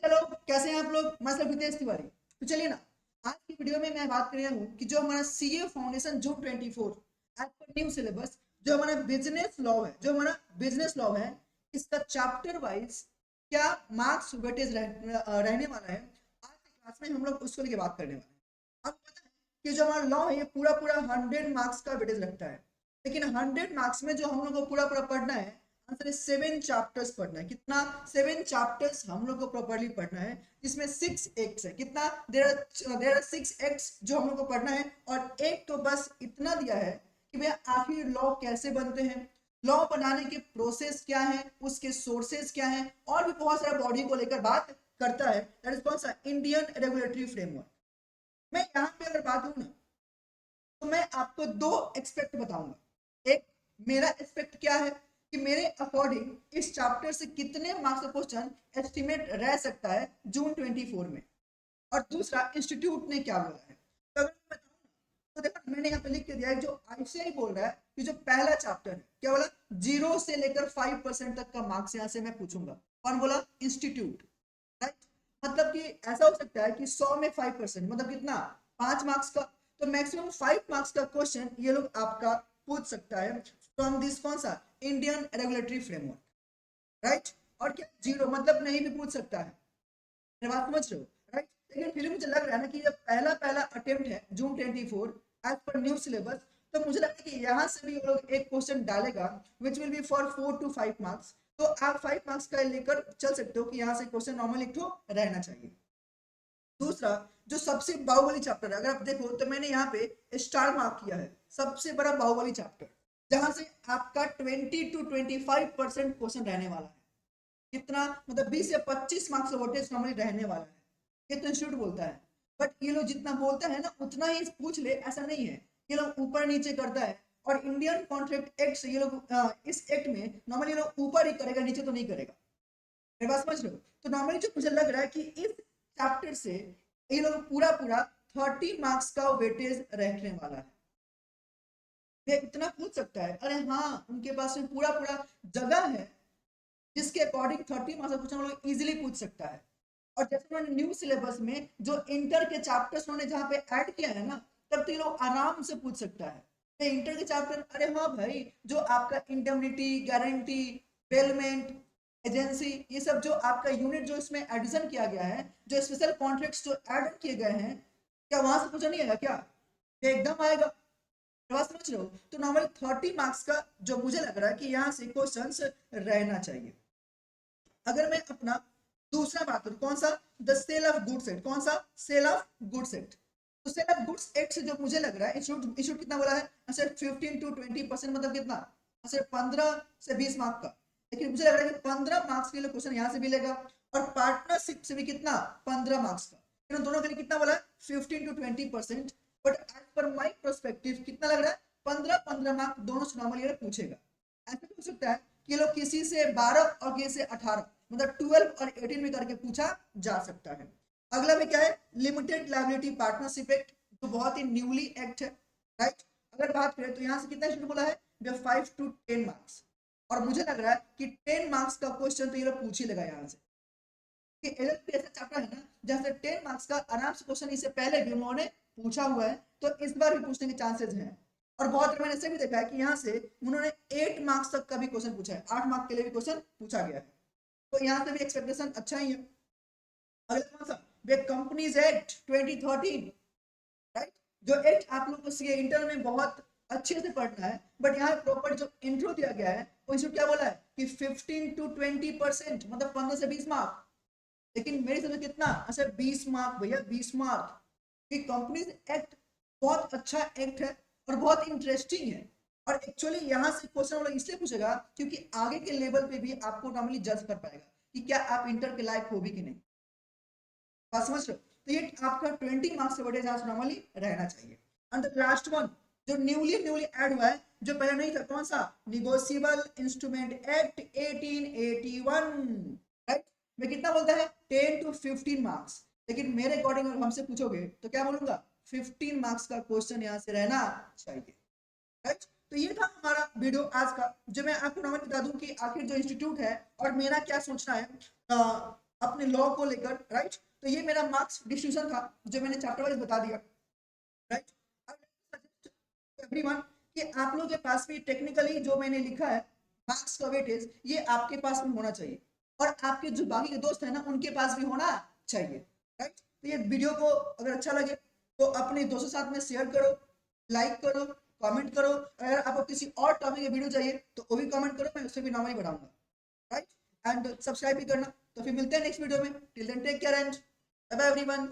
Hello, कैसे हैं आप लोग। मैं सर हितेश तिवारी। तो चलिए ना, आज की वीडियो में मैं बात कर रहा हूँ कि जो हमारा सीए फाउंडेशन जून 24 एज पर न्यू सिलेबस, जो हमारा बिजनेस लॉ है, इसका चैप्टर वाइज क्या मार्क्स वेटेज रहने वाला है। आज की क्लास में हम लोग उसको लेके बात करने वाले हैं। आपको पता है कि जो हमारा लॉ है ये पूरा पूरा 100 मार्क्स का वेटेज रखता है, लेकिन 100 मार्क्स में जो हम लोग को पूरा पूरा पढ़ना है, आंसर 7 चैप्टर्स पढ़ना है। कितना? 7 चैप्टर्स हम लोग को प्रॉपरली पढ़ना है, जिसमें 6 एक्ट्स है। कितना? देयर आर 6 एक्ट्स जो हम लोग को पढ़ना है। और एक तो बस इतना दिया है कि भैया आखिर लॉ कैसे बनते हैं, लॉ बनाने के प्रोसेस क्या है, उसके सोर्सेस क्या है, और भी बहुत सारा बॉडी को लेकर बात करता है। दैट इज कौन सा? Indian regulatory framework. मैं यहाँ पे अगर बात करूँ ना, तो मैं आपको दो एक्सपेक्ट बताऊंगा। एक, मेरा एक्सपेक्ट क्या है कि मेरे अकॉर्डिंग इस चैप्टर से कितने मार्क्स का क्वेश्चन एस्टिमेट रह सकता है जून 24 में, और दूसरा इंस्टीट्यूट ने क्या बोला है। तो अगर मैं बताऊं ना, तो देखो मैंने यहाँ पे लिख के दिया है, जो आईसीआई बोल रहा है कि जो पहला चैप्टर है, क्या बोला? 0 से लेकर 5% तक का मार्क्स यहाँ से मैं पूछूंगा। कौन बोला? इंस्टीट्यूट। राइट। मतलब कि ऐसा हो सकता है कि 100 में 5%, मतलब कितना? 5 मार्क्स का। तो मैक्सिमम 5 मार्क्स का क्वेश्चन ये लोग आपका पूछ सकता है फ्रॉम दिस कौन सा? Indian regulatory framework. राइट। और क्या 0 मतलब नहीं भी पूछ सकता है। मेरी बात समझ रहे हो? राइट। लेकिन फिर मुझे लग रहा है ना कि जब पहला पहला अटेम्प्ट है जून 24 एज पर न्यू सिलेबस, तो मुझे लगता है कि यहाँ से भी वो लोग एक क्वेश्चन डालेगा which will be for 4 to 5 marks. तो आप 5 मार्क्स का लेकर चल सकते हो कि यहाँ से क्वेश्चन नॉर्मल एक तो रहना चाहिए। दूसरा, जो सबसे बाहुबली चैप्टर है, अगर आप देखो तो मैंने यहाँ पे स्टार मार्क किया है, सबसे बड़ा बाहुबली चैप्टर, जहां से आपका 20 to 25% क्वेश्चन रहने वाला है। कितना? मतलब 20 से 25 मार्क्स का वोटेज नॉर्मली रहने वाला है। ये तो इंस्टीट्यूट बोलता है। बट ये लोग जितना बोलता है ना उतना ही पूछ ले, ऐसा नहीं है। ये लोग ऊपर नीचे करता है। और इंडियन कॉन्ट्रैक्ट एक्ट से ये लोग इस एक्ट में नॉर्मली ये लोग ऊपर ही करेगा, नीचे तो नहीं करेगा। मेरी बात समझ रहे हो? तो नॉर्मली जो मुझे लग रहा है कि इस चैप्टर से ये लोग पूरा पूरा 30 मार्क्स का वेटेज रखने वाला है। ये इतना पूछ सकता है। अरे हाँ, उनके पास में पूरा पूरा जगह है जिसके अकॉर्डिंग 30 मार्क्स का क्वेश्चन हम लोग इजिली पूछ सकता है। और जैसे उन्होंने न्यू सिलेबस में जो इंटर के चैप्टर्स उन्होंने जहाँ पे ऐड किया है ना, तब तो ये लोग आराम से पूछ सकता है। ये इंटर के चैप्टर, अरे हाँ भाई, जो आपका इंडेमनिटी, गारंटी, बेलमेंट, एजेंसी, ये सब जो आपका यूनिट जो इसमें एडिशन किया गया है, जो स्पेशल कॉन्ट्रैक्ट्स जो ऐड किए गए हैं, क्या वहां से पूछा नहीं आएगा क्या? ये एकदम आएगा। बात समझ रहे हो? तो नॉर्मल 30 मार्क्स का जो मुझे लग रहा है कि यहाँ से क्वेश्चंस रहना चाहिए। अगर मैं अपना दूसरा बात करूं, कौन सा? The sale of goods act. कौन सा? Sale of goods act. तो सेल ऑफ गुड्स एक्ट से जो मुझे लग रहा है, इंस्टीट्यूट कितना बोला है? सिर्फ 15 to 20%, मतलब कितना? सिर्फ 15 से 20 मार्क का। लेकिन मुझे लग रहा है कि 15 मार्क्स के लिए क्वेश्चन यहाँ से मिलेगा, और पार्टनरशिप से भी कितना? 15 मार्क्स का। इन दोनों के लिए कितना बोला है? 15 to 20%। But as per my perspective कितना लग रहा है? 15-15 मार्क दोनों से नॉर्मली पूछेगा। ऐसा भी हो सकता है कि लोग किसी से 12 और किसी से 18, मतलब 12 और 18 में करके पूछा जा सकता है। अगला में क्या है? लिमिटेड लायबिलिटी पार्टनरशिप एक्ट, जो बहुत ही न्यूली एक्ट है। राइट। अगर बात करें तो यहाँ से कितना स्टूडेंट बोला है? 5 to 10 मार्क्स। और मुझे लग रहा है कि 10 मार्क्स का क्वेश्चन तो ये लोग पूछ ही लगा यहाँ से, कि एलएलबी ऐसा चैप्टर है ना जहाँ से 10 मार्क्स का आराम से क्वेश्चन इससे पहले भी उन्होंने पूछा हुआ है, तो इस बार भी पूछने के चांसेस हैं। और बहुत मैंने ऐसे भी देखा है कि यहाँ से उन्होंने 8 मार्क्स तक का भी क्वेश्चन पूछा है, 8 मार्क के लिए भी क्वेश्चन पूछा गया है। तो यहाँ से भी एक्सपेक्टेशन अच्छा ही है। अगला कौन सा? वे कंपनीज एक्ट 2013। राइट। जो एक्ट आप लोग को सीए इंटर में बहुत अच्छे से पढ़ना है, बट यहाँ प्रॉपर जो इंट्रो दिया गया है, वो इंस्टीट्यूट क्या बोला है कि 15 to 20%, मतलब 15 से 20 मार्क। लेकिन मेरी समझ कितना? अच्छा 20 मार्क भैया, 20 मार्क। कि कंपनीज एक्ट बहुत अच्छा एक्ट है और बहुत इंटरेस्टिंग है। और एक्चुअली यहाँ से क्वेश्चन वाला इसलिए पूछेगा क्योंकि आगे के लेवल पे भी आपको नॉर्मली जज कर पाएगा कि क्या आप इंटर के लायक हो भी कि नहीं। बात समझ रहे हो? तो ये आपका 20 मार्क्स से बड़े जहां नॉर्मली रहना चाहिए। एंड द लास्ट वन, जो न्यूली न्यूली ऐड हुआ है, जो पहले नहीं था, कौन सा? Negotiable instrument act 1881। राइट। में कितना बोलता है? 10 to 15 मार्क्स। लेकिन मेरे अकॉर्डिंग अगर हमसे पूछोगे तो क्या बोलूंगा? 15 मार्क्स का क्वेश्चन यहाँ से रहना चाहिए। राइट। तो ये था हमारा वीडियो आज का, जो मैं आपको नॉर्मल बता दूं कि आखिर जो इंस्टीट्यूट है और मेरा क्या सोचना है अपने लॉ को लेकर, राइट। तो ये मेरा मार्क्स डिस्ट्रीब्यूशन था जो मैंने चैप्टर वाइज बता दिया, राइट। एवरीवन कि आप लोग के पास भी टेक्निकली जो मैंने लिखा है मार्क्स का वेटेज, ये आपके पास भी होना चाहिए और आपके जो बाकी के दोस्त हैं ना उनके पास भी होना चाहिए, राइट। तो ये वीडियो को अगर अच्छा लगे तो अपने दोस्तों के साथ में शेयर करो, लाइक करो, कमेंट करो। अगर आपको किसी और टॉपिक की वीडियो चाहिए तो वो भी कमेंट करो, मैं उससे भी नॉर्मली बढ़ाऊंगा, राइट। एंड सब्सक्राइब भी करना। तो फिर मिलते हैं नेक्स्ट वीडियो में। Till then take care and bye bye everyone.